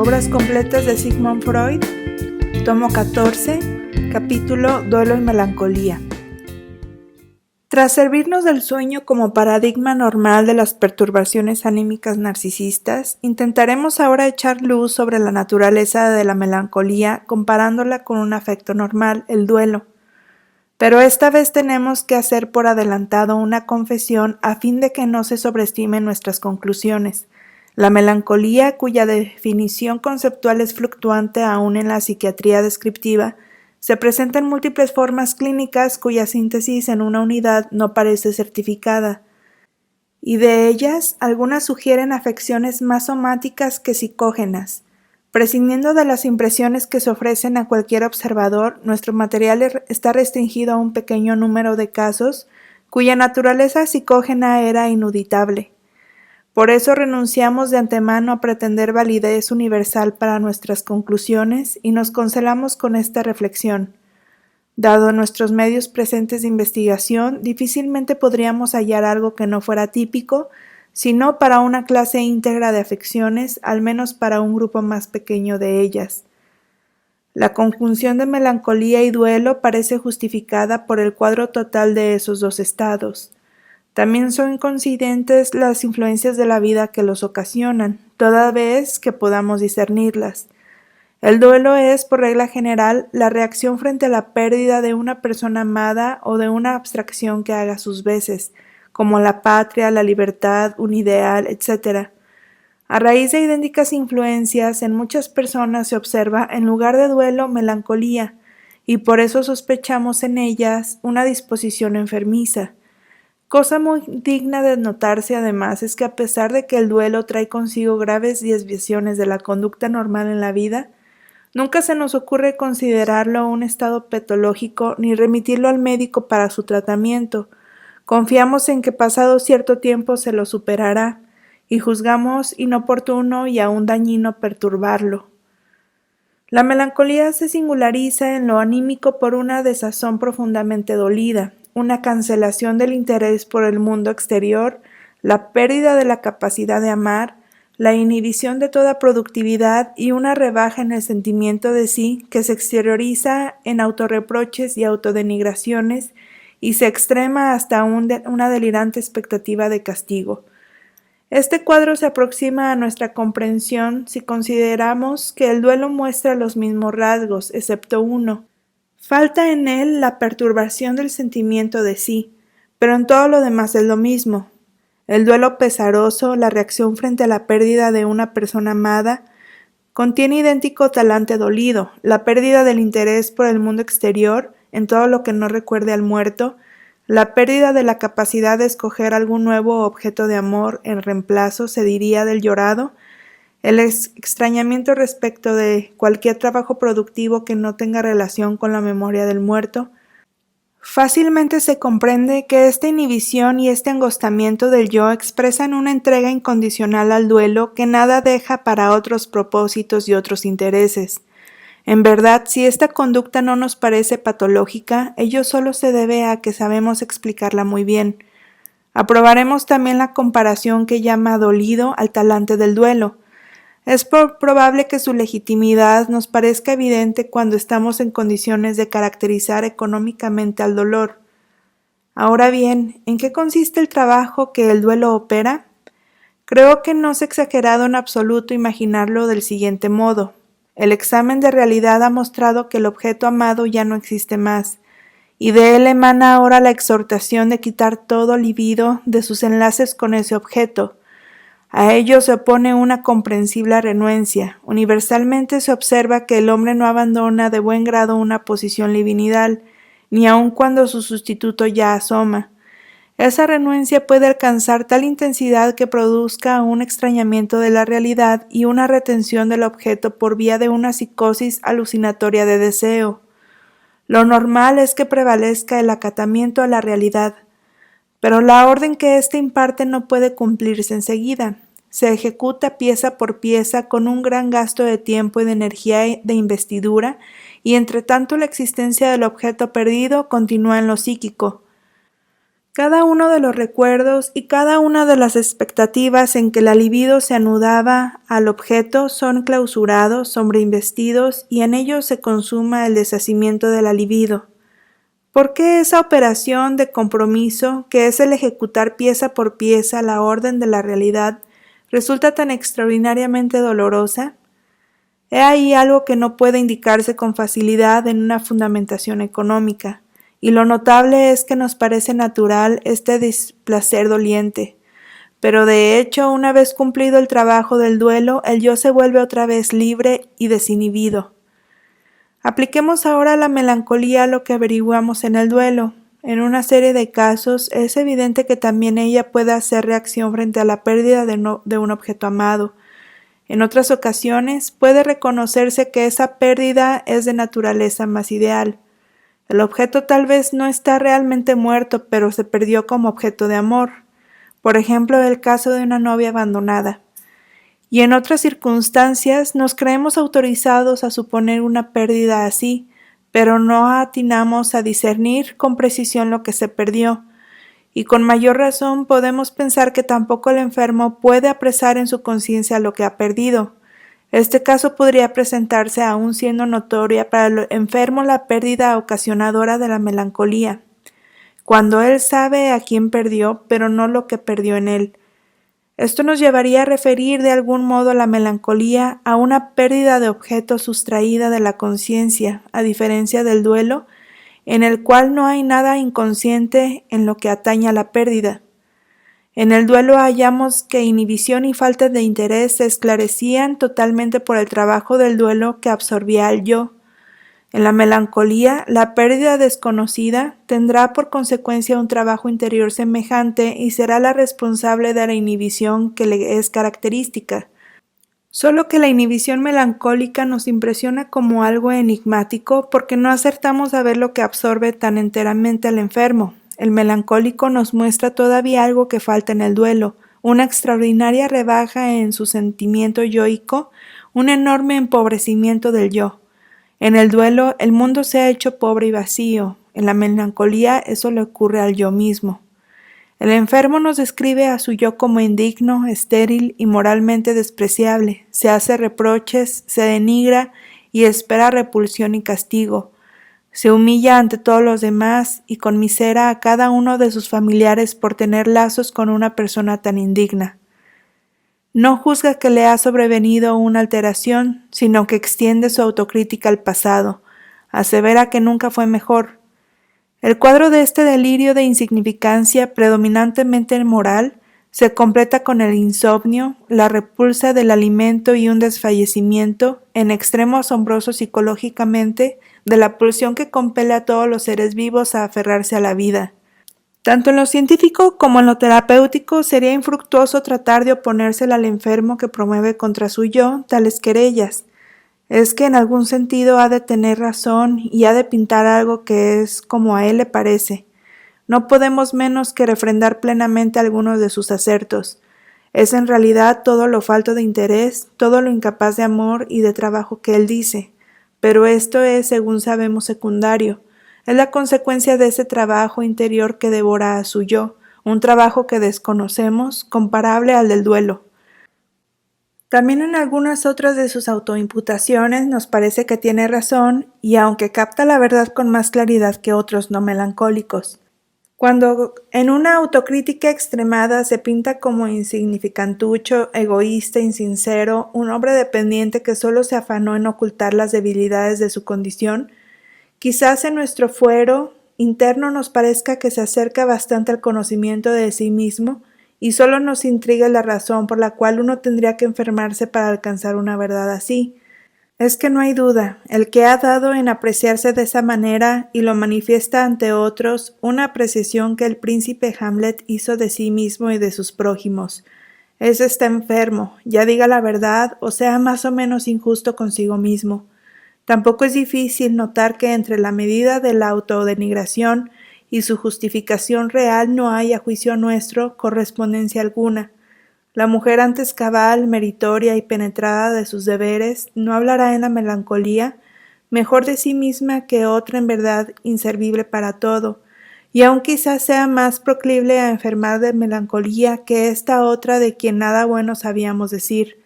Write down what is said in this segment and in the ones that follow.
Obras completas de Sigmund Freud, tomo 14, capítulo Duelo y Melancolía. Tras servirnos del sueño como paradigma normal de las perturbaciones anímicas narcisistas, intentaremos ahora echar luz sobre la naturaleza de la melancolía comparándola con un afecto normal, el duelo. Pero esta vez tenemos que hacer por adelantado una confesión a fin de que no se sobreestimen nuestras conclusiones. La melancolía, cuya definición conceptual es fluctuante aún en la psiquiatría descriptiva, se presenta en múltiples formas clínicas cuya síntesis en una unidad no parece certificada, y de ellas algunas sugieren afecciones más somáticas que psicógenas. Prescindiendo de las impresiones que se ofrecen a cualquier observador, nuestro material está restringido a un pequeño número de casos cuya naturaleza psicógena era inuditable. Por eso renunciamos de antemano a pretender validez universal para nuestras conclusiones y nos consolamos con esta reflexión. Dado nuestros medios presentes de investigación, difícilmente podríamos hallar algo que no fuera típico, sino para una clase íntegra de afecciones, al menos para un grupo más pequeño de ellas. La conjunción de melancolía y duelo parece justificada por el cuadro total de esos dos estados. También son coincidentes las influencias de la vida que los ocasionan, toda vez que podamos discernirlas. El duelo es, por regla general, la reacción frente a la pérdida de una persona amada o de una abstracción que haga sus veces, como la patria, la libertad, un ideal, etc. A raíz de idénticas influencias, en muchas personas se observa, en lugar de duelo, melancolía, y por eso sospechamos en ellas una disposición enfermiza. Cosa muy digna de notarse además es que a pesar de que el duelo trae consigo graves desviaciones de la conducta normal en la vida, nunca se nos ocurre considerarlo un estado patológico ni remitirlo al médico para su tratamiento. Confiamos en que pasado cierto tiempo se lo superará y juzgamos inoportuno y aún dañino perturbarlo. La melancolía se singulariza en lo anímico por una desazón profundamente dolida, una cancelación del interés por el mundo exterior, la pérdida de la capacidad de amar, la inhibición de toda productividad y una rebaja en el sentimiento de sí que se exterioriza en autorreproches y autodenigraciones y se extrema hasta una delirante expectativa de castigo. Este cuadro se aproxima a nuestra comprensión si consideramos que el duelo muestra los mismos rasgos, excepto uno. Falta en él la perturbación del sentimiento de sí, pero en todo lo demás es lo mismo. El duelo pesaroso, la reacción frente a la pérdida de una persona amada, contiene idéntico talante dolido, la pérdida del interés por el mundo exterior, en todo lo que no recuerde al muerto, la pérdida de la capacidad de escoger algún nuevo objeto de amor en reemplazo, se diría, del llorado, el extrañamiento respecto de cualquier trabajo productivo que no tenga relación con la memoria del muerto. Fácilmente se comprende que esta inhibición y este angostamiento del yo expresan una entrega incondicional al duelo que nada deja para otros propósitos y otros intereses. En verdad, si esta conducta no nos parece patológica, ello solo se debe a que sabemos explicarla muy bien. Aprobaremos también la comparación que llama dolido al talante del duelo. Es probable que su legitimidad nos parezca evidente cuando estamos en condiciones de caracterizar económicamente al dolor. Ahora bien, ¿en qué consiste el trabajo que el duelo opera? Creo que no es exagerado en absoluto imaginarlo del siguiente modo. El examen de realidad ha mostrado que el objeto amado ya no existe más, y de él emana ahora la exhortación de quitar todo libido de sus enlaces con ese objeto. A ello se opone una comprensible renuencia. Universalmente se observa que el hombre no abandona de buen grado una posición libidinal, ni aun cuando su sustituto ya asoma. Esa renuencia puede alcanzar tal intensidad que produzca un extrañamiento de la realidad y una retención del objeto por vía de una psicosis alucinatoria de deseo. Lo normal es que prevalezca el acatamiento a la realidad, pero la orden que éste imparte no puede cumplirse enseguida. Se ejecuta pieza por pieza con un gran gasto de tiempo y de energía de investidura, y entre tanto la existencia del objeto perdido continúa en lo psíquico. Cada uno de los recuerdos y cada una de las expectativas en que la libido se anudaba al objeto son clausurados, sobreinvestidos y en ellos se consuma el deshacimiento de la libido. ¿Por qué esa operación de compromiso, que es el ejecutar pieza por pieza la orden de la realidad, resulta tan extraordinariamente dolorosa? He ahí algo que no puede indicarse con facilidad en una fundamentación económica. Y lo notable es que nos parece natural este displacer doliente. Pero de hecho, una vez cumplido el trabajo del duelo, el yo se vuelve otra vez libre y desinhibido. Apliquemos ahora la melancolía a lo que averiguamos en el duelo. En una serie de casos, es evidente que también ella puede hacer reacción frente a la pérdida de un objeto amado. En otras ocasiones, puede reconocerse que esa pérdida es de naturaleza más ideal. El objeto tal vez no está realmente muerto, pero se perdió como objeto de amor. Por ejemplo, el caso de una novia abandonada. Y en otras circunstancias nos creemos autorizados a suponer una pérdida así, pero no atinamos a discernir con precisión lo que se perdió. Y con mayor razón podemos pensar que tampoco el enfermo puede apresar en su conciencia lo que ha perdido. Este caso podría presentarse aún siendo notoria para el enfermo la pérdida ocasionadora de la melancolía, cuando él sabe a quién perdió, pero no lo que perdió en él. Esto nos llevaría a referir de algún modo la melancolía a una pérdida de objeto sustraída de la conciencia, a diferencia del duelo, en el cual no hay nada inconsciente en lo que atañe a la pérdida. En el duelo hallamos que inhibición y falta de interés se esclarecían totalmente por el trabajo del duelo que absorbía al yo. En la melancolía, la pérdida desconocida tendrá por consecuencia un trabajo interior semejante y será la responsable de la inhibición que le es característica. Solo que la inhibición melancólica nos impresiona como algo enigmático porque no acertamos a ver lo que absorbe tan enteramente al enfermo. El melancólico nos muestra todavía algo que falta en el duelo, una extraordinaria rebaja en su sentimiento yoico, un enorme empobrecimiento del yo. En el duelo, el mundo se ha hecho pobre y vacío. En la melancolía, eso le ocurre al yo mismo. El enfermo nos describe a su yo como indigno, estéril y moralmente despreciable. Se hace reproches, se denigra y espera repulsión y castigo. Se humilla ante todos los demás y conmisera a cada uno de sus familiares por tener lazos con una persona tan indigna. No juzga que le ha sobrevenido una alteración, sino que extiende su autocrítica al pasado, asevera que nunca fue mejor. El cuadro de este delirio de insignificancia predominantemente moral se completa con el insomnio, la repulsa del alimento y un desfallecimiento, en extremo asombroso psicológicamente, de la pulsión que compele a todos los seres vivos a aferrarse a la vida. Tanto en lo científico como en lo terapéutico sería infructuoso tratar de oponérsela al enfermo que promueve contra su yo tales querellas. Es que en algún sentido ha de tener razón y ha de pintar algo que es como a él le parece. No podemos menos que refrendar plenamente algunos de sus acertos. Es en realidad todo lo falto de interés, todo lo incapaz de amor y de trabajo que él dice. Pero esto es, según sabemos, secundario. Es la consecuencia de ese trabajo interior que devora a su yo, un trabajo que desconocemos, comparable al del duelo. También en algunas otras de sus autoimputaciones nos parece que tiene razón, y aunque capta la verdad con más claridad que otros no melancólicos. Cuando en una autocrítica extremada se pinta como insignificantucho, egoísta, insincero, un hombre dependiente que solo se afanó en ocultar las debilidades de su condición, quizás en nuestro fuero interno nos parezca que se acerca bastante al conocimiento de sí mismo y solo nos intriga la razón por la cual uno tendría que enfermarse para alcanzar una verdad así. Es que no hay duda, el que ha dado en apreciarse de esa manera y lo manifiesta ante otros, una apreciación que el príncipe Hamlet hizo de sí mismo y de sus prójimos. Ese está enfermo, ya diga la verdad o sea más o menos injusto consigo mismo. Tampoco es difícil notar que entre la medida de la autodenigración y su justificación real no hay, a juicio nuestro, correspondencia alguna. La mujer antes cabal, meritoria y penetrada de sus deberes, no hablará en la melancolía, mejor de sí misma que otra en verdad inservible para todo, y aún quizás sea más proclive a enfermar de melancolía que esta otra de quien nada bueno sabíamos decir.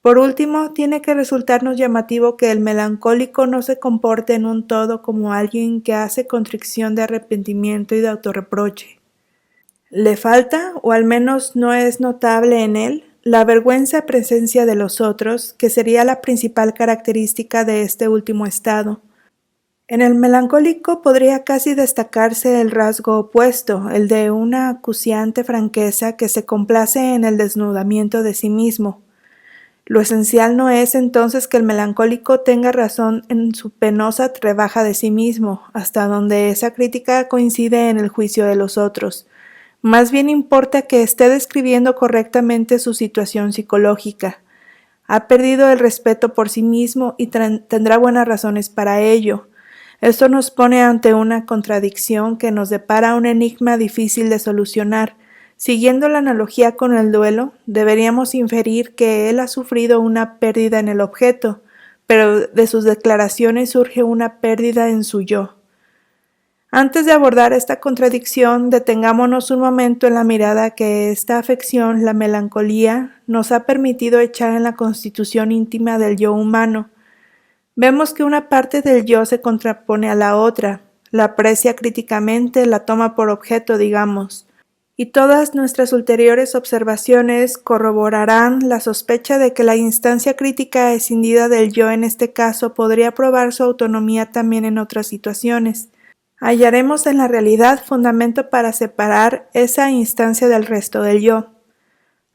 Por último, tiene que resultarnos llamativo que el melancólico no se comporte en un todo como alguien que hace contrición de arrepentimiento y de autorreproche. Le falta, o al menos no es notable en él, la vergüenza presencia de los otros, que sería la principal característica de este último estado. En el melancólico podría casi destacarse el rasgo opuesto, el de una acuciante franqueza que se complace en el desnudamiento de sí mismo. Lo esencial no es entonces que el melancólico tenga razón en su penosa rebaja de sí mismo, hasta donde esa crítica coincide en el juicio de los otros. Más bien importa que esté describiendo correctamente su situación psicológica. Ha perdido el respeto por sí mismo y tendrá buenas razones para ello. Esto nos pone ante una contradicción que nos depara un enigma difícil de solucionar. Siguiendo la analogía con el duelo, deberíamos inferir que él ha sufrido una pérdida en el objeto, pero de sus declaraciones surge una pérdida en su yo. Antes de abordar esta contradicción, detengámonos un momento en la mirada que esta afección, la melancolía, nos ha permitido echar en la constitución íntima del yo humano. Vemos que una parte del yo se contrapone a la otra, la aprecia críticamente, la toma por objeto, digamos, y todas nuestras ulteriores observaciones corroborarán la sospecha de que la instancia crítica escindida del yo en este caso podría probar su autonomía también en otras situaciones. Hallaremos en la realidad fundamento para separar esa instancia del resto del yo.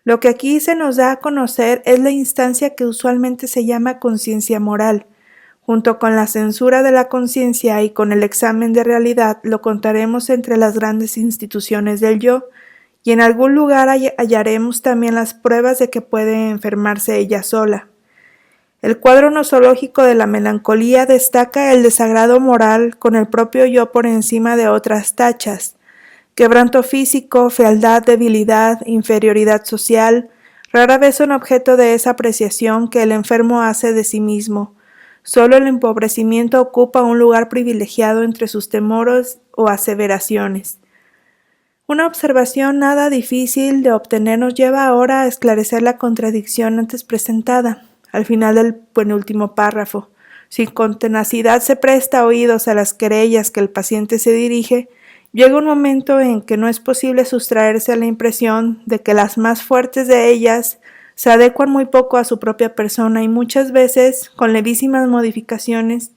Lo que aquí se nos da a conocer es la instancia que usualmente se llama conciencia moral. Junto con la censura de la conciencia y con el examen de realidad lo contaremos entre las grandes instituciones del yo, y en algún lugar hallaremos también las pruebas de que puede enfermarse ella sola. El cuadro nosológico de la melancolía destaca el desagrado moral con el propio yo por encima de otras tachas, quebranto físico, fealdad, debilidad, inferioridad social, rara vez son objeto de esa apreciación que el enfermo hace de sí mismo. Solo el empobrecimiento ocupa un lugar privilegiado entre sus temores o aseveraciones. Una observación nada difícil de obtener nos lleva ahora a esclarecer la contradicción antes presentada, al final del penúltimo párrafo. Si con tenacidad se presta oídos a las querellas que el paciente se dirige, llega un momento en que no es posible sustraerse a la impresión de que las más fuertes de ellas se adecuan muy poco a su propia persona y muchas veces, con levísimas modificaciones,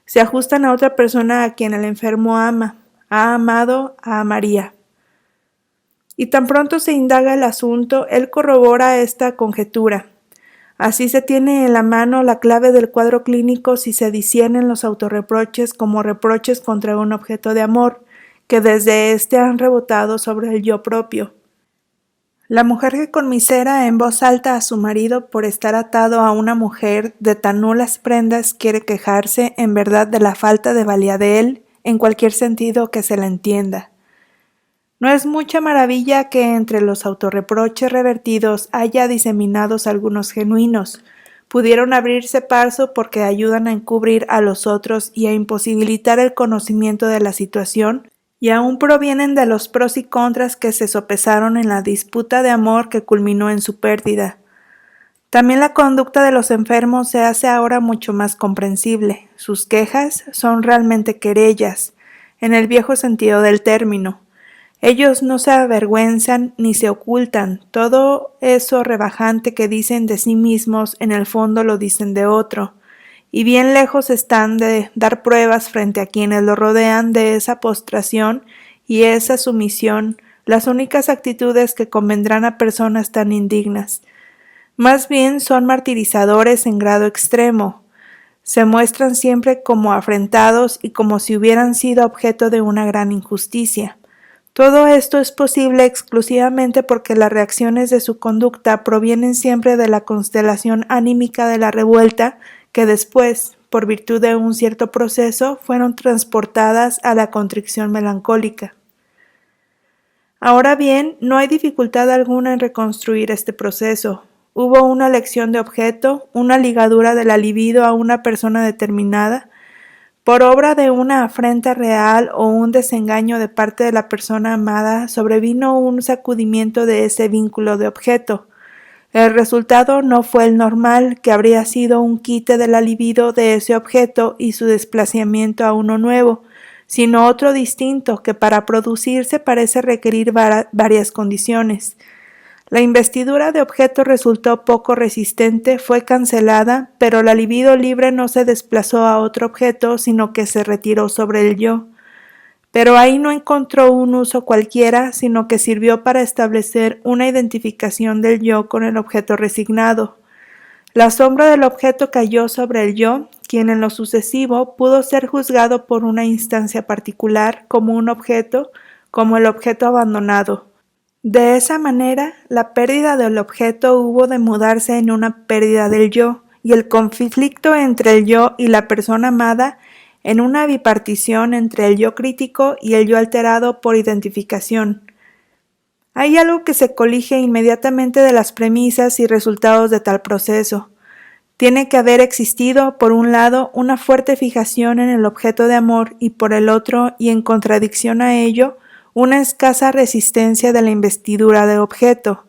se ajustan a otra persona a quien el enfermo ama, ha amado, amaría. Y tan pronto se indaga el asunto, él corrobora esta conjetura. Así se tiene en la mano la clave del cuadro clínico si se disciernen los autorreproches como reproches contra un objeto de amor, que desde éste han rebotado sobre el yo propio. La mujer que conmisera en voz alta a su marido por estar atado a una mujer de tan nulas prendas quiere quejarse en verdad de la falta de valía de él en cualquier sentido que se la entienda. No es mucha maravilla que entre los autorreproches revertidos haya diseminados algunos genuinos. Pudieron abrirse paso porque ayudan a encubrir a los otros y a imposibilitar el conocimiento de la situación, y aún provienen de los pros y contras que se sopesaron en la disputa de amor que culminó en su pérdida. También la conducta de los enfermos se hace ahora mucho más comprensible. Sus quejas son realmente querellas, en el viejo sentido del término. Ellos no se avergüenzan ni se ocultan, todo eso rebajante que dicen de sí mismos en el fondo lo dicen de otro, y bien lejos están de dar pruebas frente a quienes lo rodean de esa postración y esa sumisión, las únicas actitudes que convendrán a personas tan indignas. Más bien son martirizadores en grado extremo, se muestran siempre como afrentados y como si hubieran sido objeto de una gran injusticia. Todo esto es posible exclusivamente porque las reacciones de su conducta provienen siempre de la constelación anímica de la revuelta que después, por virtud de un cierto proceso, fueron transportadas a la contrición melancólica. Ahora bien, no hay dificultad alguna en reconstruir este proceso. Hubo una elección de objeto, una ligadura de la libido a una persona determinada, Por obra de una afrenta real o un desengaño de parte de la persona amada, sobrevino un sacudimiento de ese vínculo de objeto. El resultado no fue el normal, que habría sido un quite de la libido de ese objeto y su desplazamiento a uno nuevo, sino otro distinto que para producirse parece requerir varias condiciones. La investidura de objeto resultó poco resistente, fue cancelada, pero la libido libre no se desplazó a otro objeto, sino que se retiró sobre el yo. Pero ahí no encontró un uso cualquiera, sino que sirvió para establecer una identificación del yo con el objeto resignado. La sombra del objeto cayó sobre el yo, quien en lo sucesivo pudo ser juzgado por una instancia particular como un objeto, como el objeto abandonado. De esa manera, la pérdida del objeto hubo de mudarse en una pérdida del yo, y el conflicto entre el yo y la persona amada en una bipartición entre el yo crítico y el yo alterado por identificación. Hay algo que se colige inmediatamente de las premisas y resultados de tal proceso. Tiene que haber existido, por un lado, una fuerte fijación en el objeto de amor y por el otro, y en contradicción a ello, una escasa resistencia de la investidura de objeto.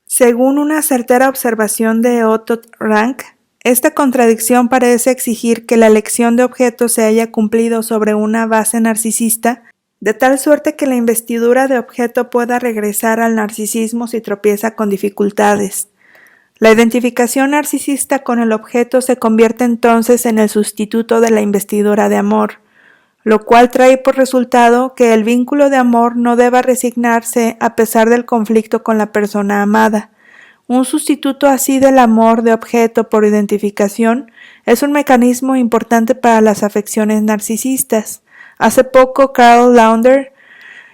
Según una certera observación de Otto Rank, esta contradicción parece exigir que la elección de objeto se haya cumplido sobre una base narcisista, de tal suerte que la investidura de objeto pueda regresar al narcisismo si tropieza con dificultades. La identificación narcisista con el objeto se convierte entonces en el sustituto de la investidura de amor, lo cual trae por resultado que el vínculo de amor no deba resignarse a pesar del conflicto con la persona amada. Un sustituto así del amor de objeto por identificación es un mecanismo importante para las afecciones narcisistas. Hace poco Carl Launder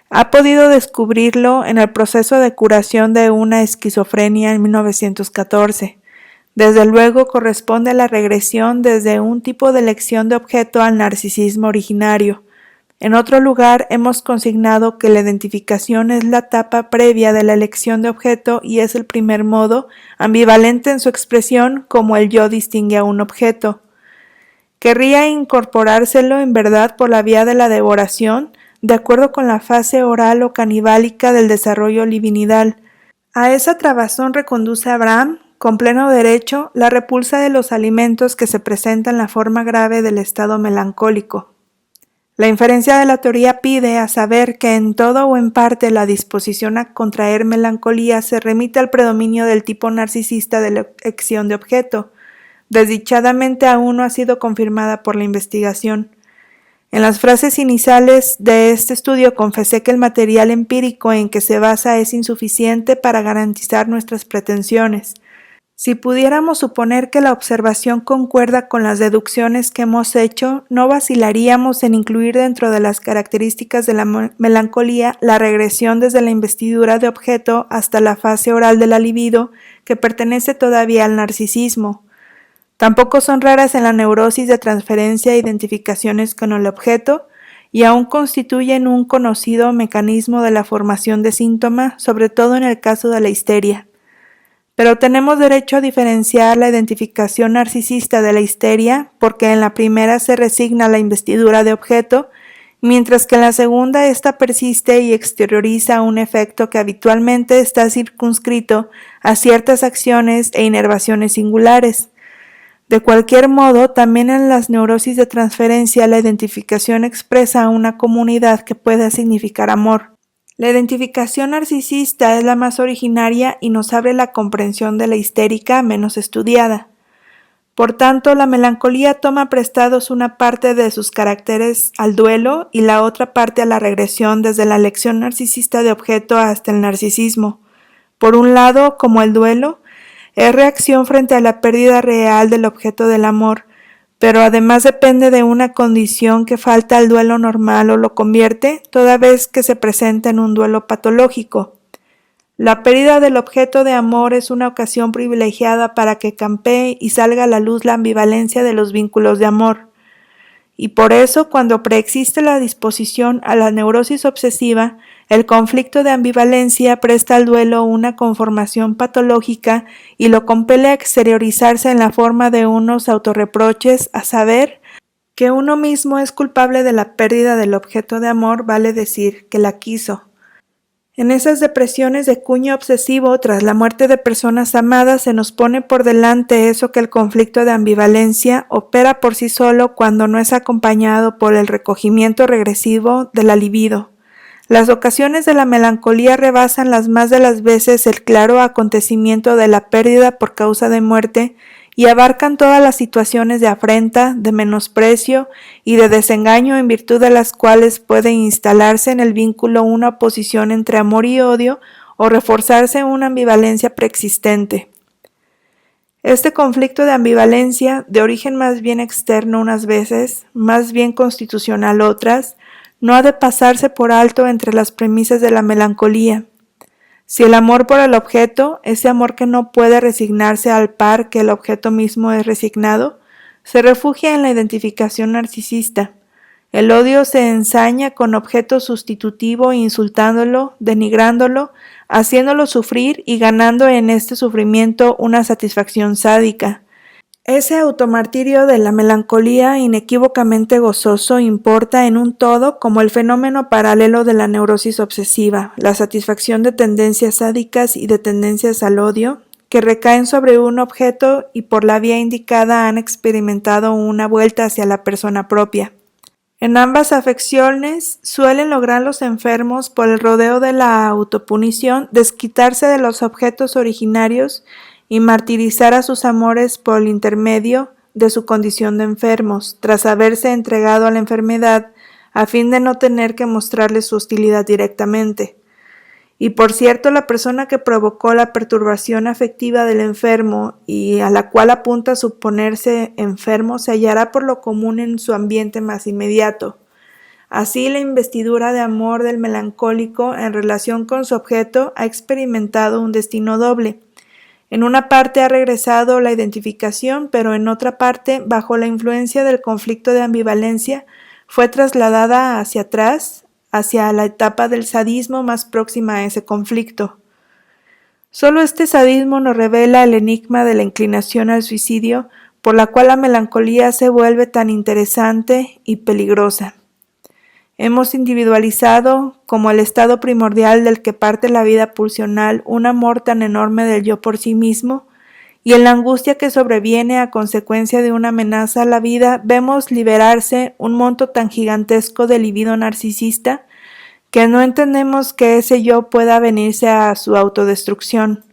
ha podido descubrirlo en el proceso de curación de una esquizofrenia en 1914. Desde luego corresponde a la regresión desde un tipo de elección de objeto al narcisismo originario. En otro lugar hemos consignado que la identificación es la etapa previa de la elección de objeto y es el primer modo, ambivalente en su expresión, como el yo distingue a un objeto. Querría incorporárselo en verdad por la vía de la devoración, de acuerdo con la fase oral o canibálica del desarrollo libidinal. A esa trabazón reconduce Abraham, con pleno derecho, la repulsa de los alimentos que se presenta en la forma grave del estado melancólico. La inferencia de la teoría pide a saber que en todo o en parte la disposición a contraer melancolía se remite al predominio del tipo narcisista de la elección de objeto. Desdichadamente aún no ha sido confirmada por la investigación. En las frases iniciales de este estudio confesé que el material empírico en que se basa es insuficiente para garantizar nuestras pretensiones. Si pudiéramos suponer que la observación concuerda con las deducciones que hemos hecho, no vacilaríamos en incluir dentro de las características de la melancolía la regresión desde la investidura de objeto hasta la fase oral de la libido, que pertenece todavía al narcisismo. Tampoco son raras en la neurosis de transferencia identificaciones con el objeto, y aún constituyen un conocido mecanismo de la formación de síntoma, sobre todo en el caso de la histeria. Pero tenemos derecho a diferenciar la identificación narcisista de la histeria, porque en la primera se resigna la investidura de objeto, mientras que en la segunda ésta persiste y exterioriza un efecto que habitualmente está circunscrito a ciertas acciones e inervaciones singulares. De cualquier modo, también en las neurosis de transferencia la identificación expresa a una comunidad que pueda significar amor. La identificación narcisista es la más originaria y nos abre la comprensión de la histérica menos estudiada. Por tanto, la melancolía toma prestados una parte de sus caracteres al duelo y la otra parte a la regresión desde la elección narcisista de objeto hasta el narcisismo. Por un lado, como el duelo, es reacción frente a la pérdida real del objeto del amor, pero además depende de una condición que falta al duelo normal o lo convierte, toda vez que se presenta en un duelo patológico. La pérdida del objeto de amor es una ocasión privilegiada para que campee y salga a la luz la ambivalencia de los vínculos de amor. Y por eso, cuando preexiste la disposición a la neurosis obsesiva, el conflicto de ambivalencia presta al duelo una conformación patológica y lo compele a exteriorizarse en la forma de unos autorreproches, a saber, Que uno mismo es culpable de la pérdida del objeto de amor vale decir que la quiso. En esas depresiones de cuño obsesivo tras la muerte de personas amadas se nos pone por delante eso que el conflicto de ambivalencia opera por sí solo cuando no es acompañado por el recogimiento regresivo de la libido. Las ocasiones de la melancolía rebasan las más de las veces el claro acontecimiento de la pérdida por causa de muerte y abarcan todas las situaciones de afrenta, de menosprecio y de desengaño en virtud de las cuales puede instalarse en el vínculo una oposición entre amor y odio o reforzarse una ambivalencia preexistente. Este conflicto de ambivalencia, de origen más bien externo unas veces, más bien constitucional otras, no ha de pasarse por alto entre las premisas de la melancolía. Si el amor por el objeto, ese amor que no puede resignarse al par que el objeto mismo es resignado, se refugia en la identificación narcisista. El odio se ensaña con objeto sustitutivo insultándolo, denigrándolo, haciéndolo sufrir y ganando en este sufrimiento una satisfacción sádica. Ese automartirio de la melancolía inequívocamente gozoso importa en un todo como el fenómeno paralelo de la neurosis obsesiva, la satisfacción de tendencias sádicas y de tendencias al odio, que recaen sobre un objeto y por la vía indicada han experimentado una vuelta hacia la persona propia. En ambas afecciones suelen lograr los enfermos por el rodeo de la autopunición desquitarse de los objetos originarios y martirizar a sus amores por el intermedio de su condición de enfermos, tras haberse entregado a la enfermedad a fin de no tener que mostrarles su hostilidad directamente. Y por cierto, la persona que provocó la perturbación afectiva del enfermo y a la cual apunta suponerse enfermo se hallará por lo común en su ambiente más inmediato. Así, la investidura de amor del melancólico en relación con su objeto ha experimentado un destino doble. En una parte ha regresado la identificación, pero en otra parte, bajo la influencia del conflicto de ambivalencia, fue trasladada hacia atrás, hacia la etapa del sadismo más próxima a ese conflicto. Solo este sadismo nos revela el enigma de la inclinación al suicidio, por la cual la melancolía se vuelve tan interesante y peligrosa. Hemos individualizado, como el estado primordial del que parte la vida pulsional, un amor tan enorme del yo por sí mismo, y en la angustia que sobreviene a consecuencia de una amenaza a la vida, vemos liberarse un monto tan gigantesco de libido narcisista que no entendemos que ese yo pueda venirse a su autodestrucción.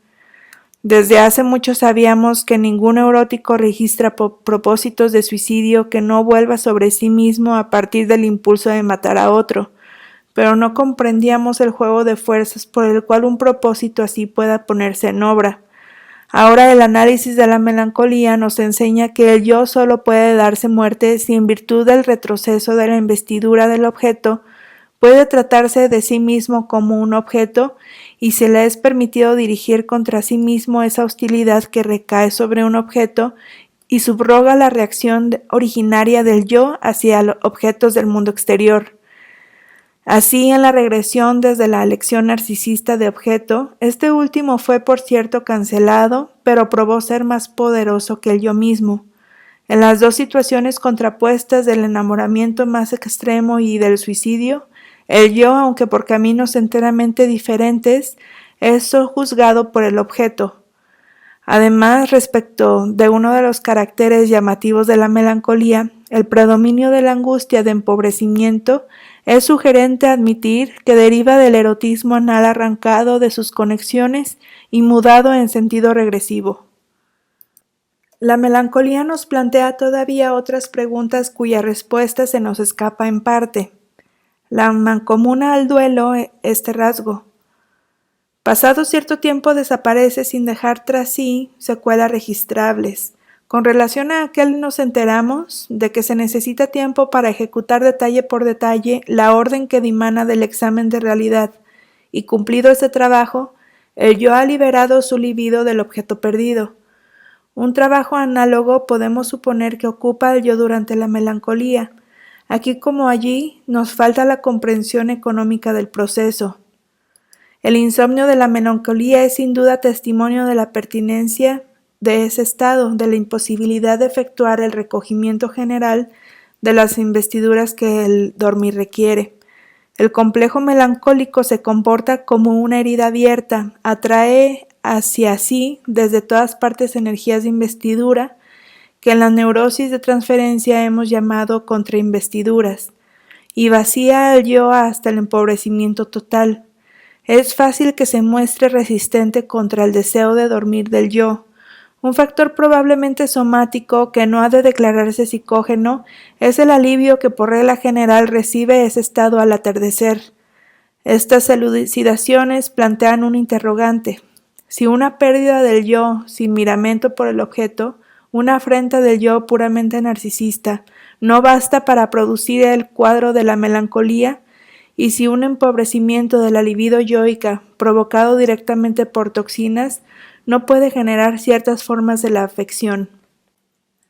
Desde hace mucho sabíamos que ningún neurótico registra propósitos de suicidio que no vuelva sobre sí mismo a partir del impulso de matar a otro, pero no comprendíamos el juego de fuerzas por el cual un propósito así pueda ponerse en obra. Ahora el análisis de la melancolía nos enseña que el yo solo puede darse muerte si en virtud del retroceso de la investidura del objeto puede tratarse de sí mismo como un objeto y se le es permitido dirigir contra sí mismo esa hostilidad que recae sobre un objeto y subroga la reacción originaria del yo hacia los objetos del mundo exterior. Así, en la regresión desde la elección narcisista de objeto, este último fue por cierto cancelado, pero probó ser más poderoso que el yo mismo. En las dos situaciones contrapuestas del enamoramiento más extremo y del suicidio, el yo, aunque por caminos enteramente diferentes, es sojuzgado por el objeto. Además, respecto de uno de los caracteres llamativos de la melancolía, el predominio de la angustia de empobrecimiento, es sugerente admitir que deriva del erotismo anal arrancado de sus conexiones y mudado en sentido regresivo. La melancolía nos plantea todavía otras preguntas cuya respuesta se nos escapa en parte. La mancomuna al duelo este rasgo. Pasado cierto tiempo desaparece sin dejar tras sí secuelas registrables. Con relación a aquel nos enteramos de que se necesita tiempo para ejecutar detalle por detalle la orden que dimana del examen de realidad, y cumplido este trabajo, el yo ha liberado su libido del objeto perdido. Un trabajo análogo podemos suponer que ocupa el yo durante la melancolía. Aquí como allí nos falta la comprensión económica del proceso. El insomnio de la melancolía es sin duda testimonio de la pertinencia de ese estado, de la imposibilidad de efectuar el recogimiento general de las investiduras que el dormir requiere. El complejo melancólico se comporta como una herida abierta, atrae hacia sí desde todas partes energías de investidura que en la neurosis de transferencia hemos llamado contrainvestiduras, y vacía al yo hasta el empobrecimiento total. Es fácil que se muestre resistente contra el deseo de dormir del yo. Un factor probablemente somático que no ha de declararse psicógeno es el alivio que por regla general recibe ese estado al atardecer. Estas elucidaciones plantean un interrogante. Si una pérdida del yo sin miramento por el objeto, una afrenta del yo puramente narcisista, no basta para producir el cuadro de la melancolía, y si un empobrecimiento de la libido yoica, provocado directamente por toxinas, no puede generar ciertas formas de la afección.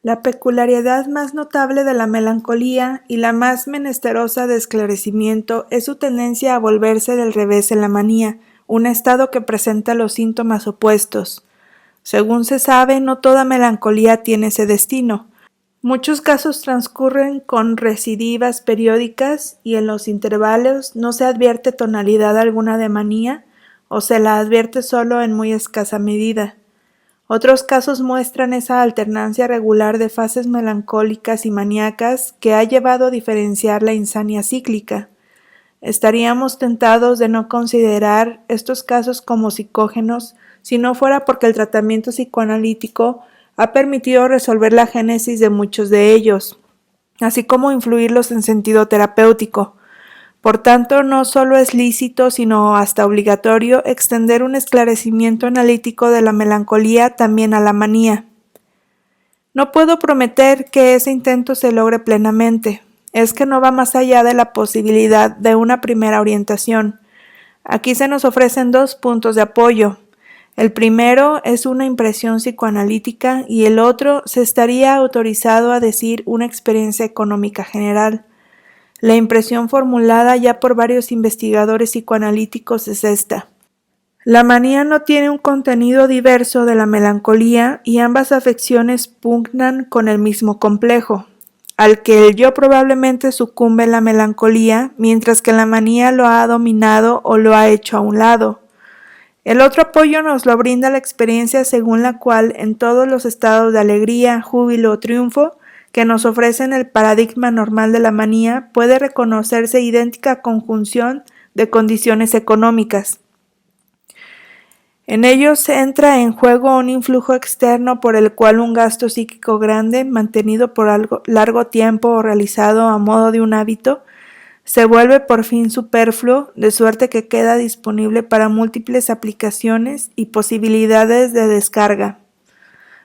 La peculiaridad más notable de la melancolía y la más menesterosa de esclarecimiento es su tendencia a volverse del revés en la manía, un estado que presenta los síntomas opuestos. Según se sabe, no toda melancolía tiene ese destino. Muchos casos transcurren con recidivas periódicas y en los intervalos no se advierte tonalidad alguna de manía o se la advierte solo en muy escasa medida. Otros casos muestran esa alternancia regular de fases melancólicas y maníacas que ha llevado a diferenciar la insania cíclica. Estaríamos tentados de no considerar estos casos como psicógenos si no fuera porque el tratamiento psicoanalítico ha permitido resolver la génesis de muchos de ellos, así como influirlos en sentido terapéutico. Por tanto, no solo es lícito, sino hasta obligatorio extender un esclarecimiento analítico de la melancolía también a la manía. No puedo prometer que ese intento se logre plenamente. Es que no va más allá de la posibilidad de una primera orientación. Aquí se nos ofrecen dos puntos de apoyo. El primero es una impresión psicoanalítica y el otro se estaría autorizado a decir una experiencia económica general. La impresión formulada ya por varios investigadores psicoanalíticos es esta. La manía no tiene un contenido diverso de la melancolía y ambas afecciones pugnan con el mismo complejo, al que el yo probablemente sucumbe en la melancolía, mientras que la manía lo ha dominado o lo ha hecho a un lado. El otro apoyo nos lo brinda la experiencia según la cual en todos los estados de alegría, júbilo o triunfo que nos ofrecen el paradigma normal de la manía puede reconocerse idéntica conjunción de condiciones económicas. En ellos entra en juego un influjo externo por el cual un gasto psíquico grande, mantenido por largo tiempo o realizado a modo de un hábito, se vuelve por fin superfluo, de suerte que queda disponible para múltiples aplicaciones y posibilidades de descarga.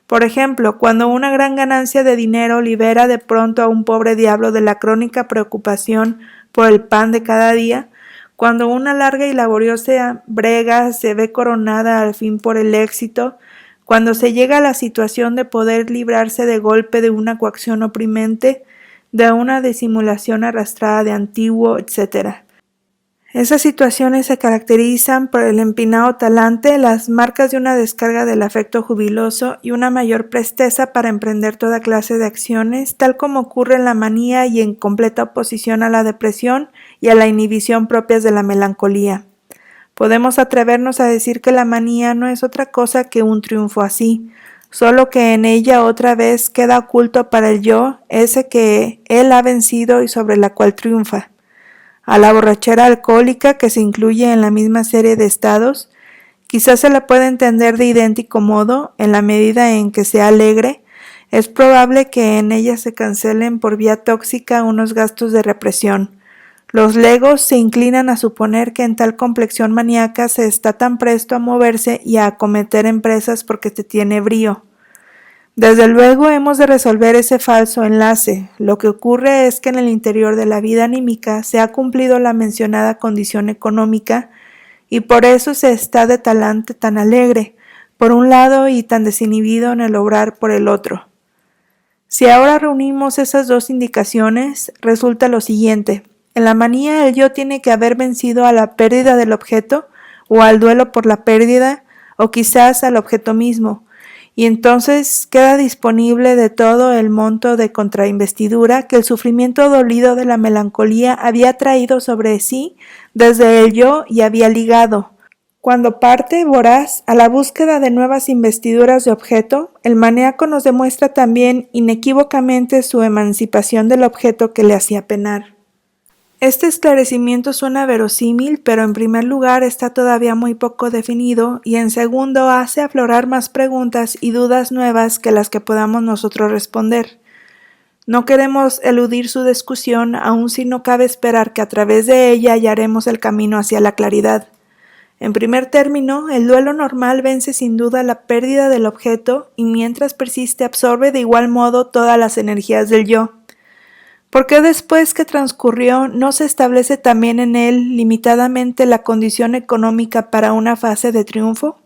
Por ejemplo, cuando una gran ganancia de dinero libera de pronto a un pobre diablo de la crónica preocupación por el pan de cada día, cuando una larga y laboriosa brega se ve coronada al fin por el éxito, cuando se llega a la situación de poder librarse de golpe de una coacción oprimente, de una disimulación arrastrada de antiguo, etc. Esas situaciones se caracterizan por el empinado talante, las marcas de una descarga del afecto jubiloso y una mayor presteza para emprender toda clase de acciones, tal como ocurre en la manía y en completa oposición a la depresión y a la inhibición propias de la melancolía. Podemos atrevernos a decir que la manía no es otra cosa que un triunfo así, solo que en ella otra vez queda oculto para el yo ese que él ha vencido y sobre la cual triunfa. A la borrachera alcohólica, que se incluye en la misma serie de estados, quizás se la puede entender de idéntico modo, en la medida en que sea alegre, es probable que en ella se cancelen por vía tóxica unos gastos de represión. Los legos se inclinan a suponer que en tal complexión maníaca se está tan presto a moverse y a acometer empresas porque se tiene brío. Desde luego hemos de resolver ese falso enlace. Lo que ocurre es que en el interior de la vida anímica se ha cumplido la mencionada condición económica y por eso se está de talante tan alegre, por un lado, y tan desinhibido en el obrar por el otro. Si ahora reunimos esas dos indicaciones, resulta lo siguiente. En la manía el yo tiene que haber vencido a la pérdida del objeto o al duelo por la pérdida o quizás al objeto mismo, y entonces queda disponible de todo el monto de contrainvestidura que el sufrimiento dolido de la melancolía había traído sobre sí desde el yo y había ligado. Cuando parte, voraz, a la búsqueda de nuevas investiduras de objeto, el maníaco nos demuestra también inequívocamente su emancipación del objeto que le hacía penar. Este esclarecimiento suena verosímil, pero en primer lugar está todavía muy poco definido y en segundo hace aflorar más preguntas y dudas nuevas que las que podamos nosotros responder. No queremos eludir su discusión, aun si no cabe esperar que a través de ella hallaremos el camino hacia la claridad. En primer término, el duelo normal vence sin duda la pérdida del objeto y mientras persiste absorbe de igual modo todas las energías del yo. ¿Por qué después que transcurrió no se establece también en él limitadamente la condición económica para una fase de triunfo?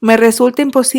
Me resulta imposible